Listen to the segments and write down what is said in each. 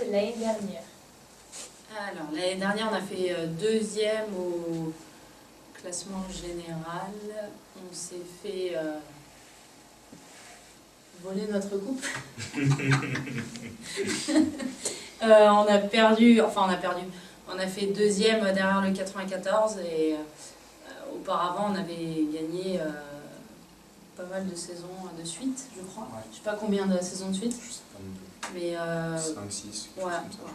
l'année dernière? Alors, l'année dernière, on a fait deuxième au classement général. On s'est fait voler notre coupe. On a perdu. On a fait deuxième derrière le 94 et auparavant, on avait gagné pas mal de saisons de suite, je crois. Ouais. Je sais pas combien de saisons de suite. Je sais pas non plus. Mais 5, 6, ouais, comme ça, je pense.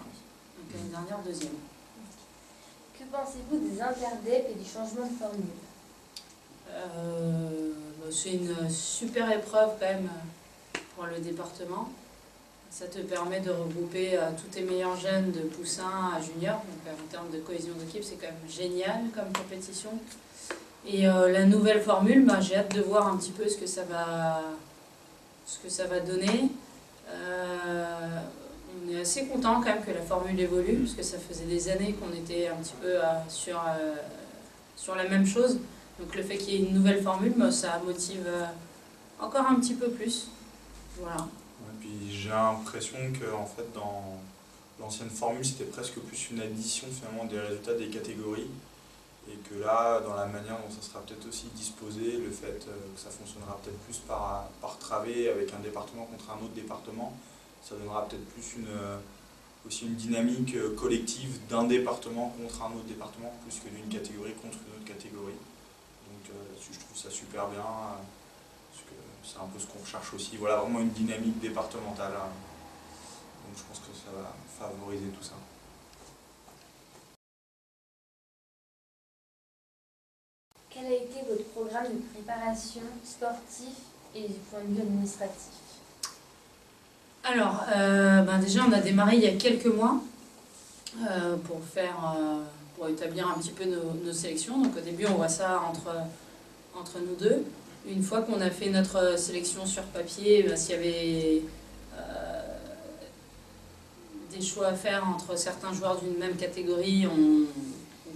donc l'année dernière, deuxième. Que pensez-vous des interdep et du changement de formule? C'est une super épreuve quand même pour le département. Ça te permet de regrouper tous tes meilleurs jeunes de poussin à junior. Donc en termes de cohésion d'équipe, c'est quand même génial comme compétition. Et la nouvelle formule, j'ai hâte de voir un petit peu ce que ça va donner. On est assez content quand même que la formule évolue, parce que ça faisait des années qu'on était un petit peu sur la même chose. Donc le fait qu'il y ait une nouvelle formule, ça motive encore un petit peu plus. Voilà. Ouais, puis j'ai l'impression que en fait, dans l'ancienne formule, c'était presque plus une addition finalement des résultats des catégories. Et que là, dans la manière dont ça sera peut-être aussi disposé, le fait que ça fonctionnera peut-être plus par travée avec un département contre un autre département, ça donnera peut-être plus aussi une dynamique collective d'un département contre un autre département, plus que d'une catégorie contre une autre catégorie. Donc je trouve ça super bien, parce que c'est un peu ce qu'on recherche aussi. Voilà, vraiment une dynamique départementale. Donc je pense que ça va favoriser tout ça. Quel a été votre programme de préparation sportif et du point de vue administratif? Alors, déjà on a démarré il y a quelques mois pour établir un petit peu nos sélections. Donc au début on voit ça entre nous deux. Une fois qu'on a fait notre sélection sur papier, s'il y avait des choix à faire entre certains joueurs d'une même catégorie, on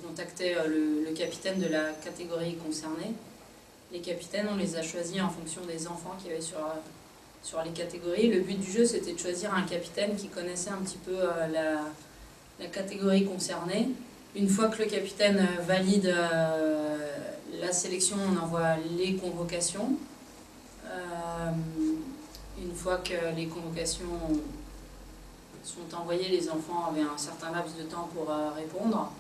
contactait le capitaine de la catégorie concernée. Les capitaines, on les a choisis en fonction des enfants qu'il y avait sur les catégories. Le but du jeu, c'était de choisir un capitaine qui connaissait un petit peu la catégorie concernée. Une fois que le capitaine valide la sélection, on envoie les convocations. Une fois que les convocations sont envoyées, les enfants avaient un certain laps de temps pour répondre.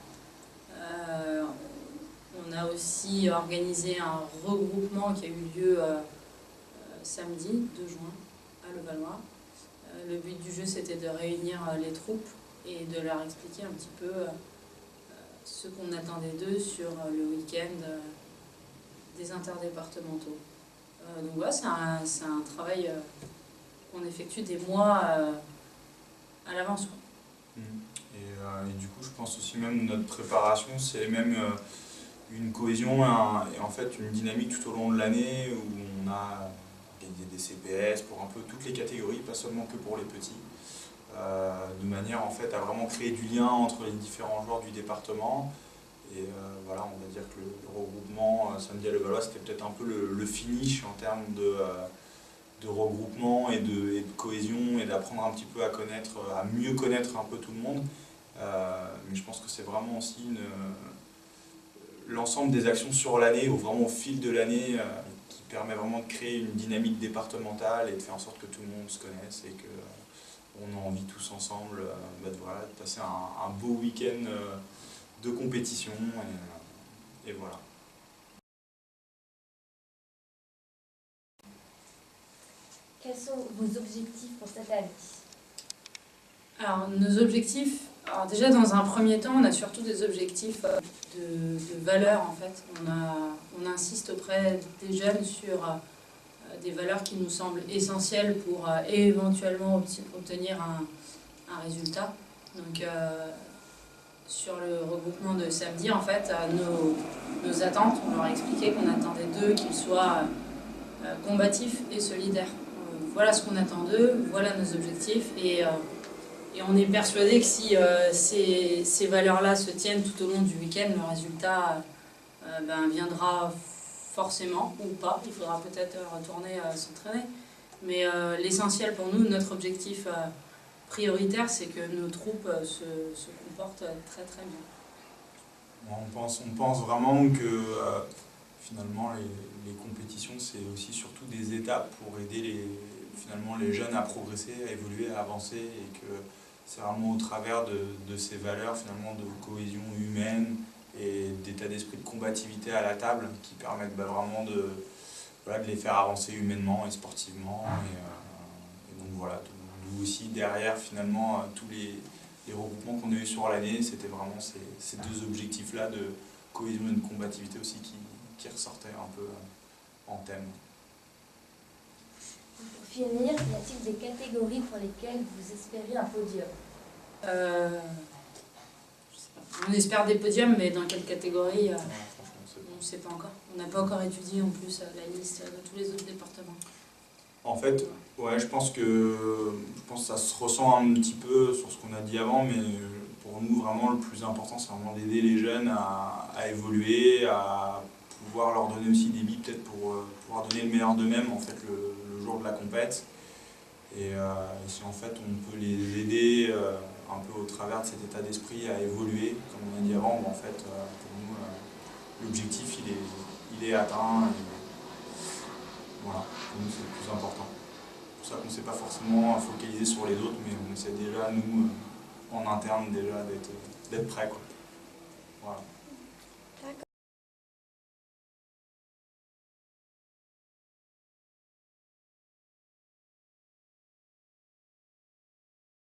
On a aussi organisé un regroupement qui a eu lieu samedi 2 juin à Levallois. Le but du jeu, c'était de réunir les troupes et de leur expliquer un petit peu ce qu'on attendait d'eux sur le week-end des interdépartementaux. Donc voilà, c'est un travail qu'on effectue des mois à l'avance. Et du coup, je pense aussi même notre préparation, c'est même une cohésion et en fait une dynamique tout au long de l'année où on a gagné des CPS pour un peu toutes les catégories, pas seulement que pour les petits, de manière en fait à vraiment créer du lien entre les différents joueurs du département. Et voilà, on va dire que le regroupement samedi à Levallois, c'était peut-être un peu le finish en termes de regroupement et de cohésion et d'apprendre un petit peu à mieux connaître un peu tout le monde. Mais je pense que c'est vraiment aussi l'ensemble des actions sur l'année, ou vraiment au fil de l'année, qui permet vraiment de créer une dynamique départementale et de faire en sorte que tout le monde se connaisse et qu'on a envie tous ensemble de passer un beau week-end de compétition. Et voilà. Quels sont vos objectifs pour cette année? Alors, nos objectifs, déjà dans un premier temps, on a surtout des objectifs de valeurs en fait. On insiste auprès des jeunes sur des valeurs qui nous semblent essentielles pour éventuellement obtenir un résultat. Donc, sur le regroupement de samedi, en fait, nos attentes, on leur a expliqué qu'on attendait d'eux qu'ils soient combatifs et solidaires. Voilà ce qu'on attend d'eux, voilà nos objectifs et on est persuadé que si ces valeurs-là se tiennent tout au long du week-end, le résultat viendra forcément ou pas. Il faudra peut-être retourner s'entraîner. Mais l'essentiel pour nous, notre objectif prioritaire, c'est que nos troupes se comportent très très bien. On pense vraiment que finalement les compétitions c'est aussi surtout des étapes pour aider finalement les jeunes à progresser, à évoluer, à avancer, et que c'est vraiment au travers de ces valeurs finalement de cohésion humaine et d'état d'esprit de combativité à la table qui permettent vraiment de les faire avancer humainement et sportivement. Et donc voilà, d'où aussi derrière finalement tous les regroupements qu'on a eu sur l'année, c'était vraiment ces deux objectifs-là de cohésion et de combativité aussi qui ressortaient un peu en thème. Pour finir, y a-t-il des catégories pour lesquelles vous espérez un podium? Je sais pas. On espère des podiums, mais dans quelle catégorie Franchement, on ne sait pas encore. On n'a pas encore étudié en plus la liste de tous les autres départements. En fait, ouais, je pense que ça se ressent un petit peu sur ce qu'on a dit avant, mais pour nous, vraiment, le plus important, c'est vraiment d'aider les jeunes à évoluer, à pouvoir leur donner aussi des billes, peut-être pour pouvoir donner le meilleur d'eux-mêmes, en fait, le jour de la compète. Et si, en fait, on peut les aider un peu au travers de cet état d'esprit à évoluer, comme on a dit avant, en fait, pour nous, l'objectif, il est atteint. Voilà, pour nous c'est le plus important. C'est pour ça qu'on ne s'est pas forcément focalisé sur les autres, mais on essaie déjà, nous, en interne, déjà d'être prêts, quoi. Voilà.